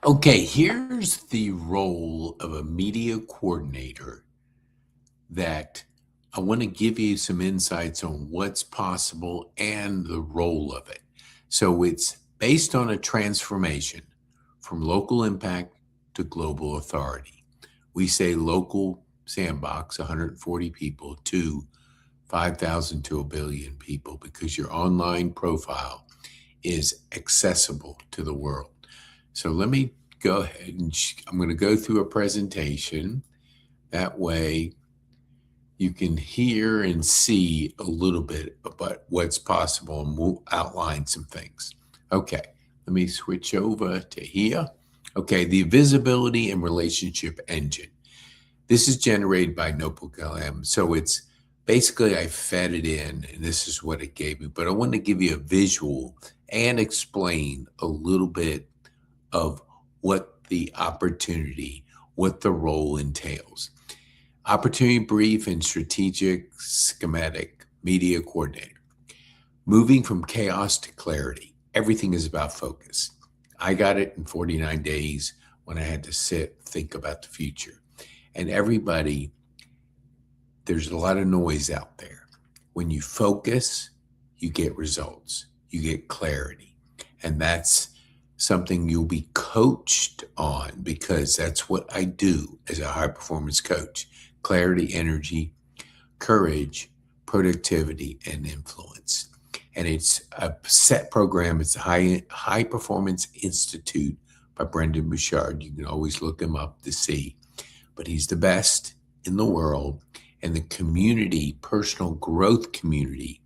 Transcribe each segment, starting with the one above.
Okay, here's the role of a media coordinator that I want to give you some insights on what's possible and the role of it. So it's based on a transformation from local impact to global authority. We say local sandbox, 140 people, to 5,000 to a billion people because your online profile is accessible to the world. So let me go ahead and I'm going to go through a presentation. That way you can hear and see a little bit about what's possible and we'll outline some things. Okay, let me switch over to here. Okay, the visibility and relationship engine. This is generated by NotebookLM. So it's basically I fed it in and this is what it gave me. But I want to give you a visual and explain a little bit of what the opportunity, what the role entails. Opportunity brief and strategic schematic media coordinator. Moving from chaos to clarity. Everything is about focus. I got it in 49 days when I had to think about the future. And everybody, there's a lot of noise out there. When you focus, you get results, you get clarity. And that's something you'll be coached on because that's what I do as a high performance coach. Clarity, energy, courage, productivity, and influence. And it's a set program. It's a high performance institute by Brendan Bouchard. You can always look him up to see, but he's the best in the world. And the community, personal growth community,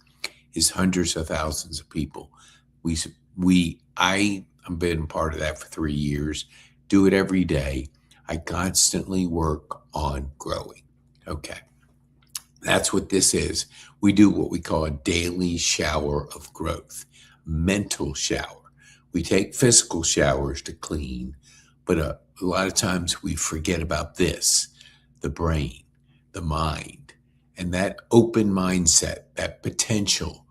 is hundreds of thousands of people. I've been part of that for 3 years. Do it every day. I constantly work on growing. Okay. That's what this is. We do what we call a daily shower of growth, mental shower. We take physical showers to clean, but a lot of times we forget about this, the brain, the mind, and that open mindset, that potential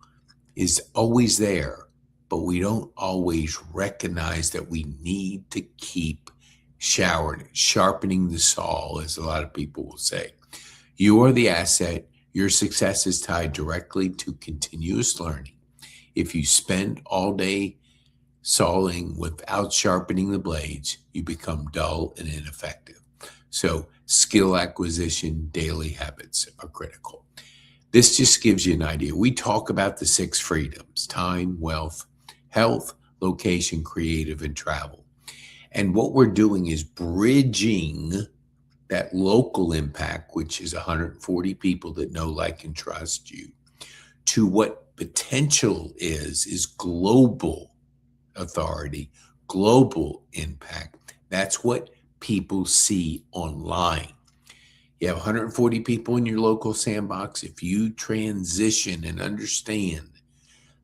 is always there, but we don't always recognize that we need to keep showering, sharpening the saw, as a lot of people will say. You are the asset. Your success is tied directly to continuous learning. If you spend all day sawing without sharpening the blades, you become dull and ineffective. So, skill acquisition, daily habits are critical. This just gives you an idea. We talk about the 6 freedoms: time, wealth, health, location, creative, and travel. And what we're doing is bridging that local impact, which is 140 people that know, like, and trust you, to what potential is global authority, global impact. That's what people see online. You have 140 people in your local sandbox. If you transition and understand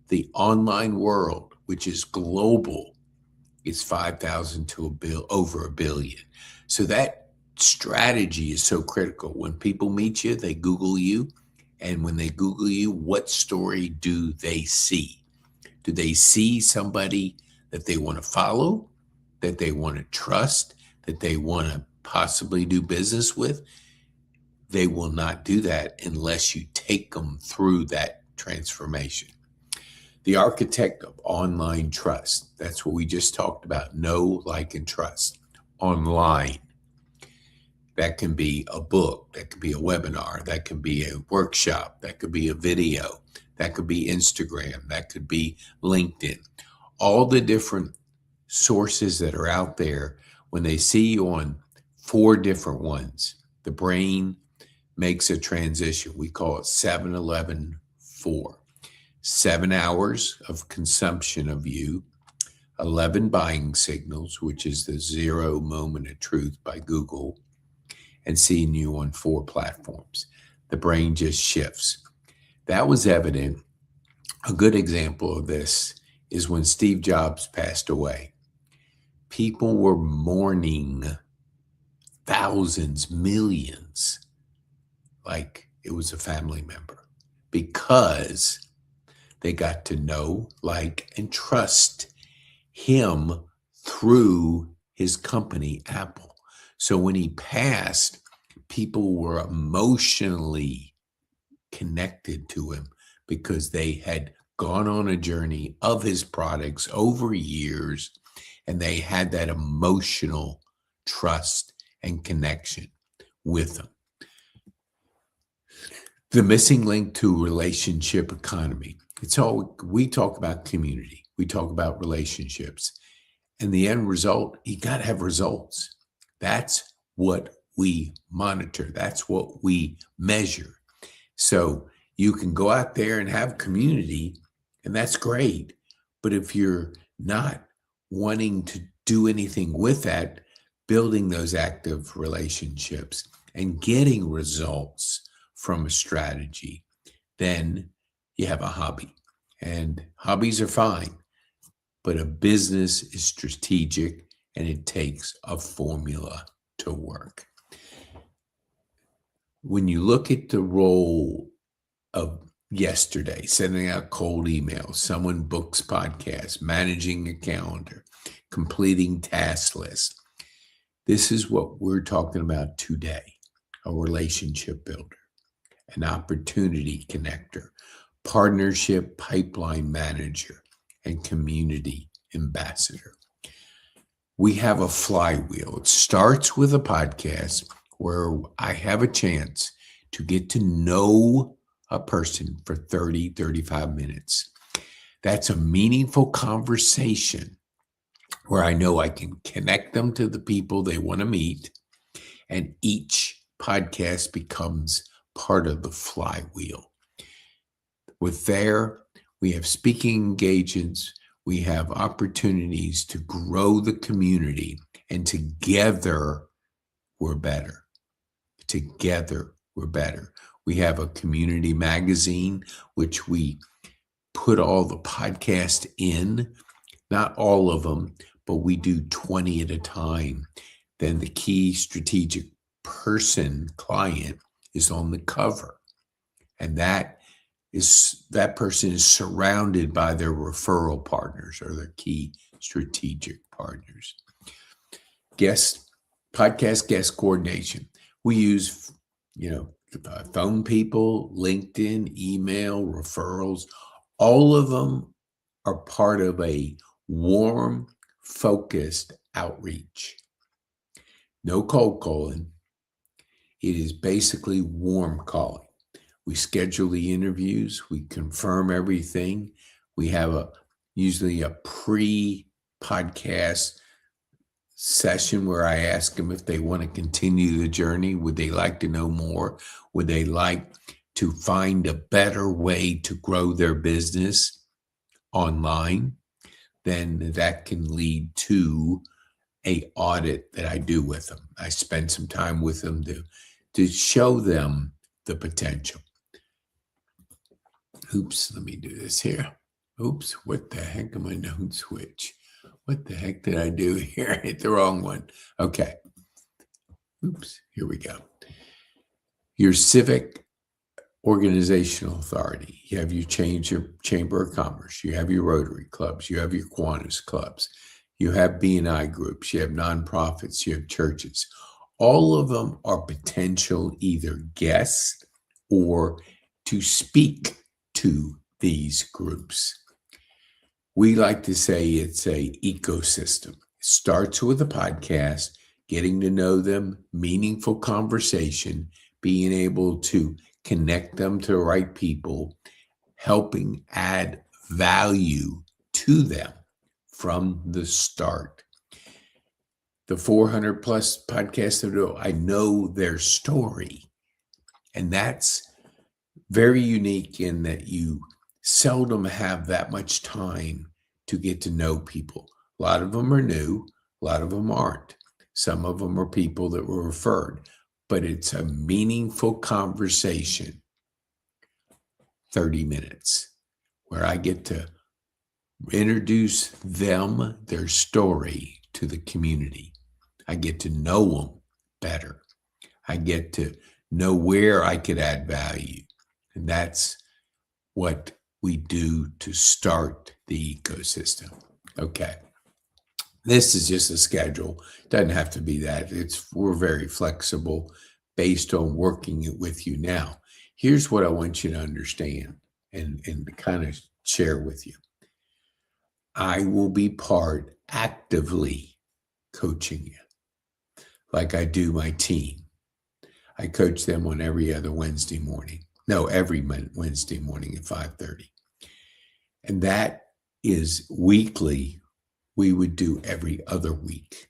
the online world, which is global, it's 5,000 to over a billion. So that strategy is so critical. When people meet you, they Google you. And when they Google you, what story do they see? Do they see somebody that they want to follow, that they want to trust, that they want to possibly do business with? They will not do that unless you take them through that transformation. The architect of online trust. That's what we just talked about. Know, like, and trust. Online. That can be a book. That could be a webinar. That could be a workshop. That could be a video. That could be Instagram. That could be LinkedIn. All the different sources that are out there, when they see you on 4 different ones, the brain makes a transition. We call it 7-11-4. 7 hours of consumption of you, 11 buying signals, which is the 0 moment of truth by Google, and seeing you on 4 platforms. The brain just shifts. That was evident. A good example of this is when Steve Jobs passed away. People were mourning, thousands, millions, like it was a family member, because they got to know, like, and trust him through his company, Apple. So when he passed, people were emotionally connected to him because they had gone on a journey of his products over years, and they had that emotional trust and connection with him. The missing link to relationship economy. It's all we talk about community. We talk about relationships. And the end result, you got to have results. That's what we monitor. That's what we measure. So you can go out there and have community, and that's great. But if you're not wanting to do anything with that, building those active relationships and getting results from a strategy, then you have a hobby. And hobbies are fine, but a business is strategic and it takes a formula to work. When you look at the role of yesterday, sending out cold emails, someone books podcasts, managing a calendar, completing task lists, this is what we're talking about today: a relationship builder, an opportunity connector, partnership pipeline manager, and community ambassador. We have a flywheel. It starts with a podcast where I have a chance to get to know a person for 30, 35 minutes. That's a meaningful conversation where I know I can connect them to the people they want to meet, and each podcast becomes part of the flywheel. With there, we have speaking engagements, we have opportunities to grow the community, and together we're better. Together we're better. We have a community magazine, which we put all the podcasts in, not all of them, but we do 20 at a time. Then the key strategic client is on the cover. And that person is surrounded by their referral partners or their key strategic partners. Podcast guest coordination. We use, phone people, LinkedIn, email, referrals. All of them are part of a warm, focused outreach. No cold calling. It is basically warm calling. We schedule the interviews. We confirm everything. We have usually a pre-podcast session where I ask them if they want to continue the journey. Would they like to know more? Would they like to find a better way to grow their business online? Then that can lead to an audit that I do with them. I spend some time with them to show them the potential. Oops, let me do this here. Oops, what the heck am I doing? Switch. What the heck did I do here? I hit the wrong one. Okay. Oops, here we go. Your civic organizational authority. You have your Chamber of Commerce. You have your Rotary clubs. You have your Kiwanis clubs. You have B&I groups. You have nonprofits. You have churches. All of them are potential either guests or to speak to these groups. We like to say it's an ecosystem. It starts with a podcast, getting to know them, meaningful conversation, being able to connect them to the right people, helping add value to them from the start. The 400 plus podcasts I know their story. And that's very unique in that you seldom have that much time to get to know people. A lot of them are new, a lot of them aren't. Some of them are people that were referred, but it's a meaningful conversation, 30 minutes, where I get to introduce them, their story to the community. I get to know them better. I get to know where I could add value. And that's what we do to start the ecosystem. Okay. This is just a schedule. Doesn't have to be that. We're very flexible based on working it with you. Now, here's what I want you to understand and kind of share with you. I will be part actively coaching you like I do my team. I coach them on every other Wednesday morning. No, every Wednesday morning at 5:30. And that is weekly. We would do every other week.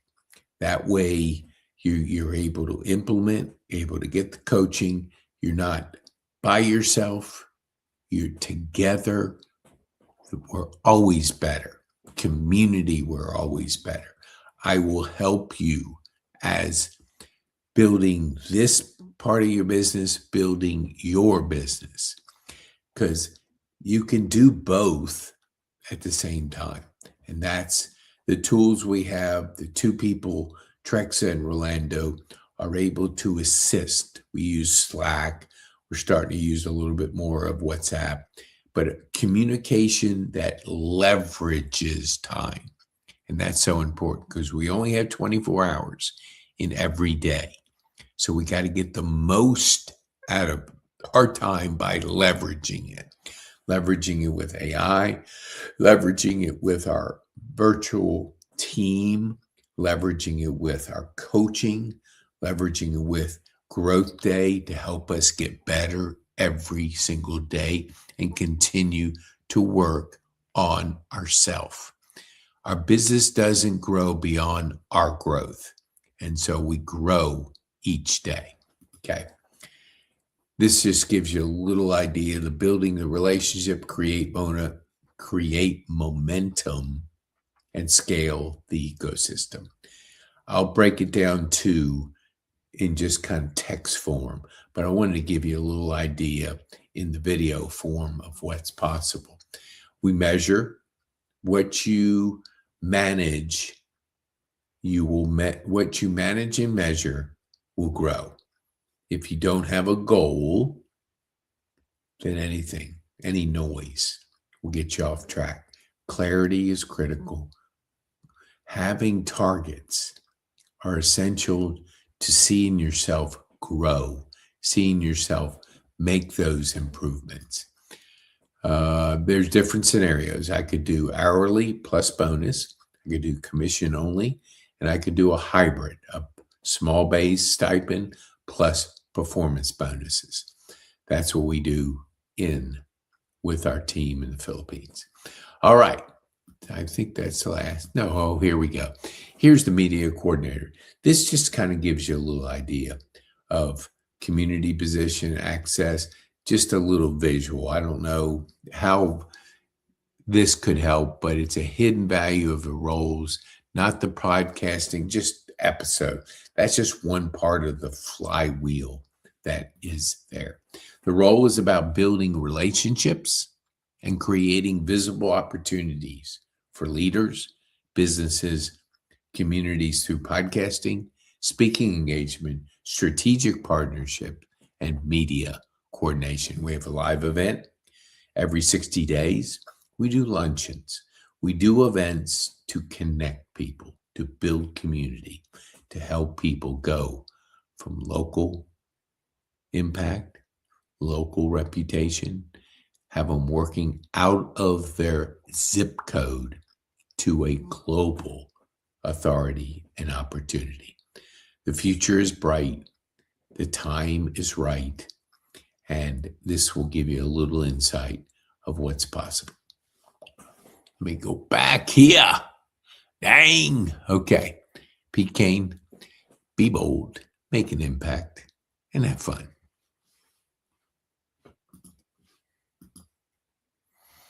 That way you're able to implement, able to get the coaching. You're not by yourself. You're together. We're always better. Community, we're always better. I will help you as building this part of your business, building your business, because you can do both at the same time. And that's the tools we have. The two people, Trexa and Rolando, are able to assist. We use Slack. We're starting to use a little bit more of WhatsApp, but communication that leverages time. And that's so important because we only have 24 hours in every day. So we got to get the most out of our time by leveraging it with AI, leveraging it with our virtual team, leveraging it with our coaching, leveraging it with Growth Day to help us get better every single day and continue to work on ourselves. Our business doesn't grow beyond our growth. And so we grow each day. Okay. This just gives you a little idea of building the relationship, create momentum, and scale the ecosystem. I'll break it down too in just kind of text form, but I wanted to give you a little idea in the video form of what's possible. We measure what you manage. What you manage and measure will grow. If you don't have a goal, then any noise will get you off track. Clarity is critical. Having targets are essential to seeing yourself grow, seeing yourself make those improvements. There's different scenarios. I could do hourly plus bonus. I could do commission only, and I could do a hybrid, a small base stipend plus performance bonuses. That's what we do with our team in the Philippines. All right. I think that's the last. No, here we go. Here's the media coordinator. This just kind of gives you a little idea of community position, access, just a little visual. I don't know how this could help, but it's a hidden value of the roles, not the podcasting, just episode. That's just one part of the flywheel that is there. The role is about building relationships and creating visible opportunities for leaders, businesses, communities through podcasting, speaking engagement, strategic partnership, and media coordination. We have a live event every 60 days. We do luncheons. We do events to connect people, to build community, to help people go from local impact, local reputation, have them working out of their zip code to a global authority and opportunity. The future is bright. The time is right. And this will give you a little insight of what's possible. Let me go back here. Dang. Okay. Pete Kane, be bold, make an impact, and have fun.